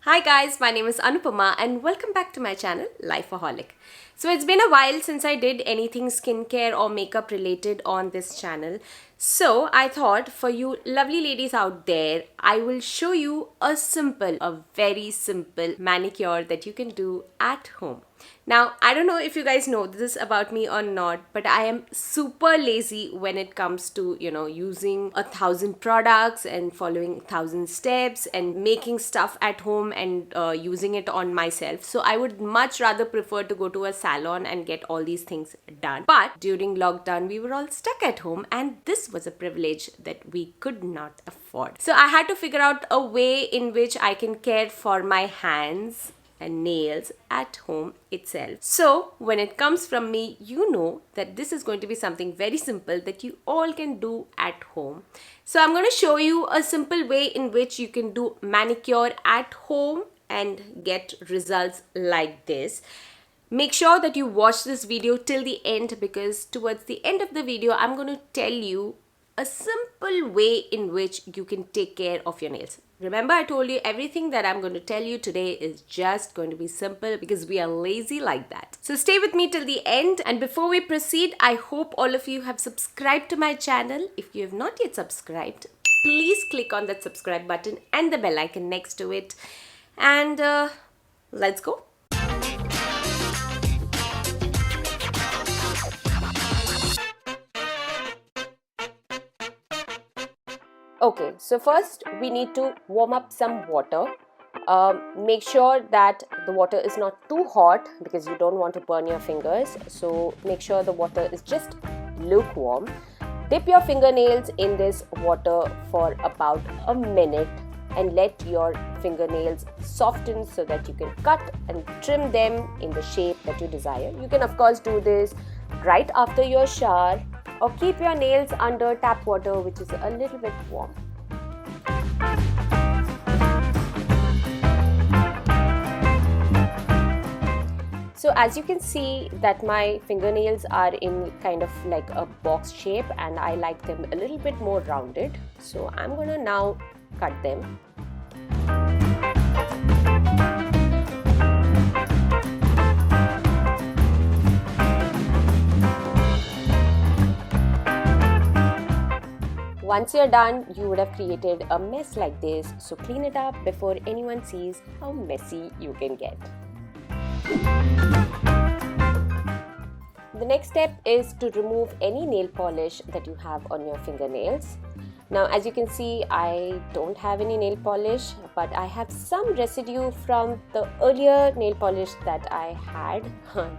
Hi guys, my name is Anupama and welcome back to my channel Life-O-Holic. So it's been a while since I did anything skincare or makeup related on this channel. So I thought for you lovely ladies out there, I will show you a very simple manicure that you can do at home. Now, I don't know if you guys know this about me or not, but I am super lazy when it comes to, using 1,000 products and following 1,000 steps and making stuff at home and using it on myself. So I would much rather prefer to go to a salon and get all these things done. But during lockdown, we were all stuck at home and this was a privilege that we could not afford. So I had to figure out a way in which I can care for my hands and nails at home itself. So when it comes from me, you know that this is going to be something very simple that you all can do at home. So I'm going to show you a simple way in which you can do manicure at home and get results like this. Make sure that you watch this video till the end, because towards the end of the video I'm going to tell you a simple way in which you can take care of your nails. Remember, I told you everything that I'm going to tell you today is just going to be simple because we are lazy like that. So stay with me till the end, and before we proceed, I hope all of you have subscribed to my channel. If you have not yet subscribed, please click on that subscribe button and the bell icon next to it. And let's go. Okay, so first we need to warm up some water. Make sure that the water is not too hot because you don't want to burn your fingers. So make sure the water is just lukewarm. Dip your fingernails in this water for about a minute and let your fingernails soften so that you can cut and trim them in the shape that you desire. You can of course do this right after your shower, or keep your nails under tap water which is a little bit warm. So as you can see that my fingernails are in kind of like a box shape and I like them a little bit more rounded. So I'm gonna now cut them. Once you're done, you would have created a mess like this, so clean it up before anyone sees how messy you can get. The next step is to remove any nail polish that you have on your fingernails. Now, as you can see, I don't have any nail polish, but I have some residue from the earlier nail polish that I had.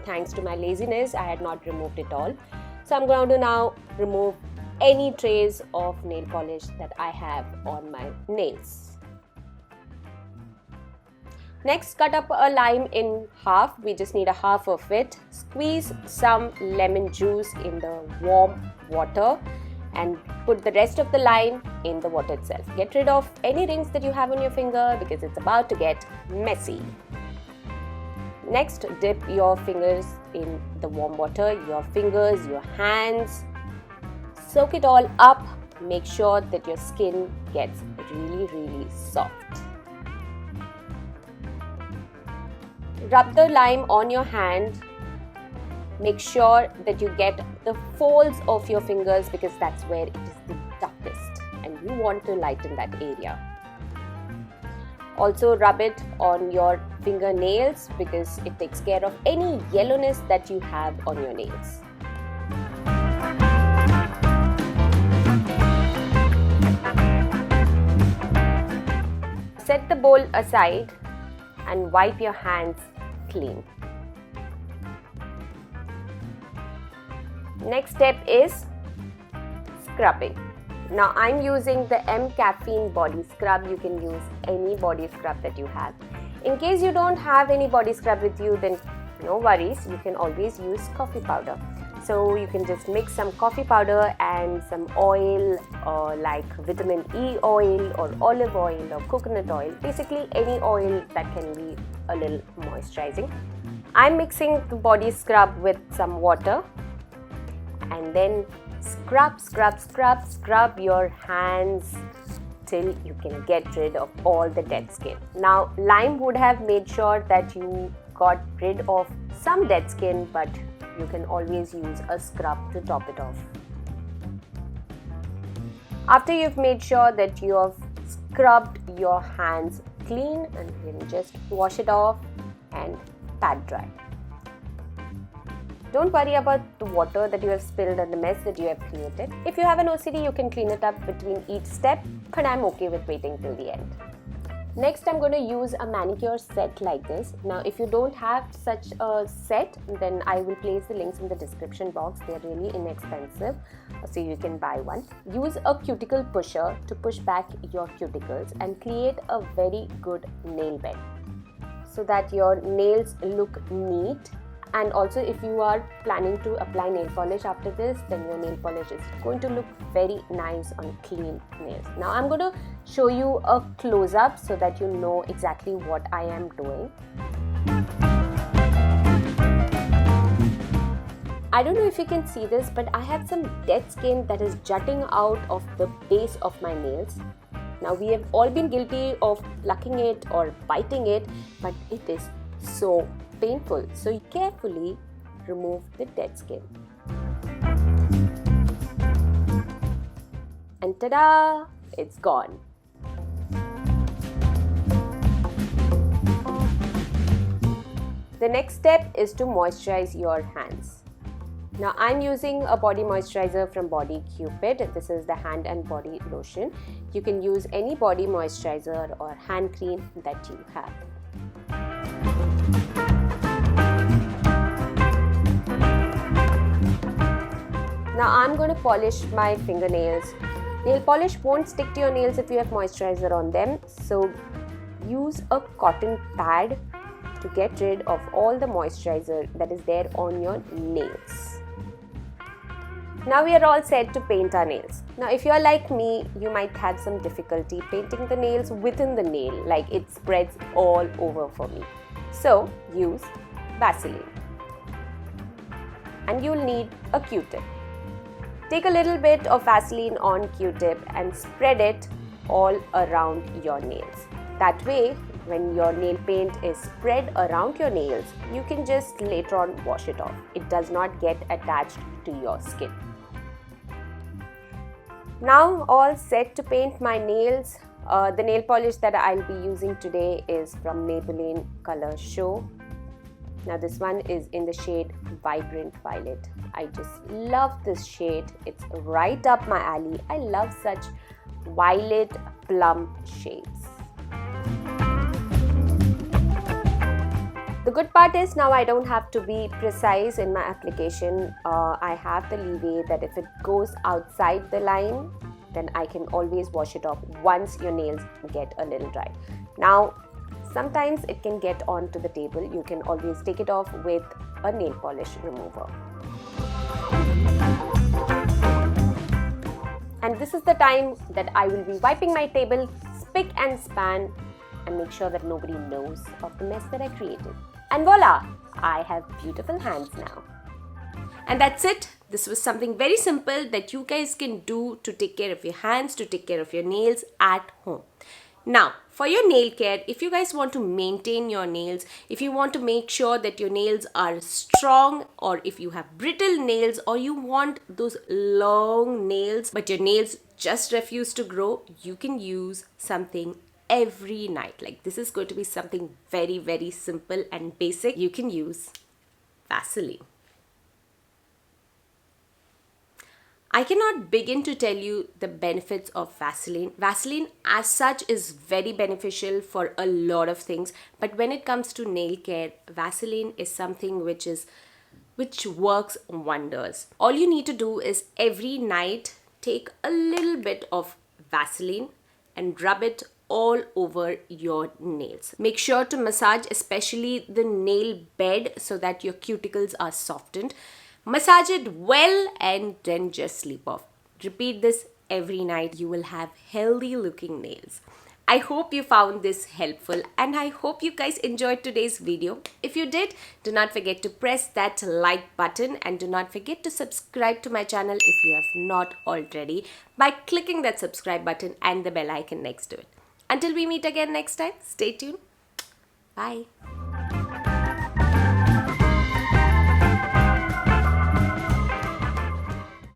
Thanks to my laziness, I had not removed it all. So I'm going to now remove any trace of nail polish that I have on my nails. Next, cut up a lime in half. We just need a half of it. Squeeze some lemon juice in the warm water and put the rest of the lime in the water itself. Get rid of any rings that you have on your finger because it's about to get messy. Next, dip your fingers in the warm water, your fingers, your hands. Soak it all up. Make sure that your skin gets really soft. Rub the lime on your hand. Make sure that you get the folds of your fingers because that's where it is the darkest and you want to lighten that area. Also rub it on your fingernails because it takes care of any yellowness that you have on your nails. Set the bowl aside and wipe your hands clean. Next step is scrubbing. Now I'm using the M Caffeine body scrub. You can use any body scrub that you have. In case you don't have any body scrub with you, then no worries, you can always use coffee powder. So you can just mix some coffee powder and some oil, like vitamin E oil or olive oil or coconut oil, basically any oil that can be a little moisturizing. I'm mixing the body scrub with some water and then scrub your hands till you can get rid of all the dead skin. Now, lime would have made sure that you got rid of some dead skin, but you can always use a scrub to top it off. After you've made sure that you have scrubbed your hands clean, and you can just wash it off and pat dry. Don't worry about the water that you have spilled and the mess that you have created. If you have an OCD, you can clean it up between each step, but I'm okay with waiting till the end. Next, I'm going to use a manicure set like this. Now, if you don't have such a set, then I will place the links in the description box. They're really inexpensive, so you can buy one. Use a cuticle pusher to push back your cuticles and create a very good nail bed so that your nails look neat. And also, if you are planning to apply nail polish after this, then your nail polish is going to look very nice on clean nails. Now, I'm going to show you a close-up so that you know exactly what I am doing. I don't know if you can see this, but I have some dead skin that is jutting out of the base of my nails. Now, we have all been guilty of plucking it or biting it, but it is so painful. So you carefully remove the dead skin. And ta-da! It's gone. The next step is to moisturize your hands. Now, I'm using a body moisturizer from Body Cupid. This is the hand and body lotion. You can use any body moisturizer or hand cream that you have. Now, I'm going to polish my fingernails. Nail polish won't stick to your nails if you have moisturizer on them. So, use a cotton pad to get rid of all the moisturizer that is there on your nails. Now, we are all set to paint our nails. Now, if you are like me, you might have some difficulty painting the nails within the nail, like it spreads all over for me. So, use Vaseline. And you'll need a Q-tip. Take a little bit of Vaseline on Q-tip and spread it all around your nails. That way, when your nail paint is spread around your nails, you can just later on wash it off. It does not get attached to your skin. Now, all set to paint my nails. The nail polish that I'll be using today is from Maybelline Color Show. Now, this one is in the shade Vibrant Violet. I just love this shade. It's right up my alley. I love such violet plum shades. The good part is now I don't have to be precise in my application. I have the leeway that if it goes outside the line, then I can always wash it off once your nails get a little dry. Now, sometimes it can get onto the table. You can always take it off with a nail polish remover. And this is the time that I will be wiping my table spick and span and make sure that nobody knows of the mess that I created. And voila! I have beautiful hands now. And that's it. This was something very simple that you guys can do to take care of your hands, to take care of your nails at home. Now, for your nail care, if you guys want to maintain your nails, if you want to make sure that your nails are strong, or if you have brittle nails, or you want those long nails but your nails just refuse to grow, you can use something every night. Like, this is going to be something very, very simple and basic. You can use Vaseline. I cannot begin to tell you the benefits of Vaseline. Vaseline as such is very beneficial for a lot of things, but when it comes to nail care, Vaseline is something which works wonders. All you need to do is every night take a little bit of Vaseline and rub it all over your nails. Make sure to massage especially the nail bed so that your cuticles are softened. Massage it well and then just sleep off. Repeat this every night. You will have healthy looking nails. I hope you found this helpful and I hope you guys enjoyed today's video. If you did, do not forget to press that like button and do not forget to subscribe to my channel if you have not already by clicking that subscribe button and the bell icon next to it. Until we meet again next time, stay tuned. Bye.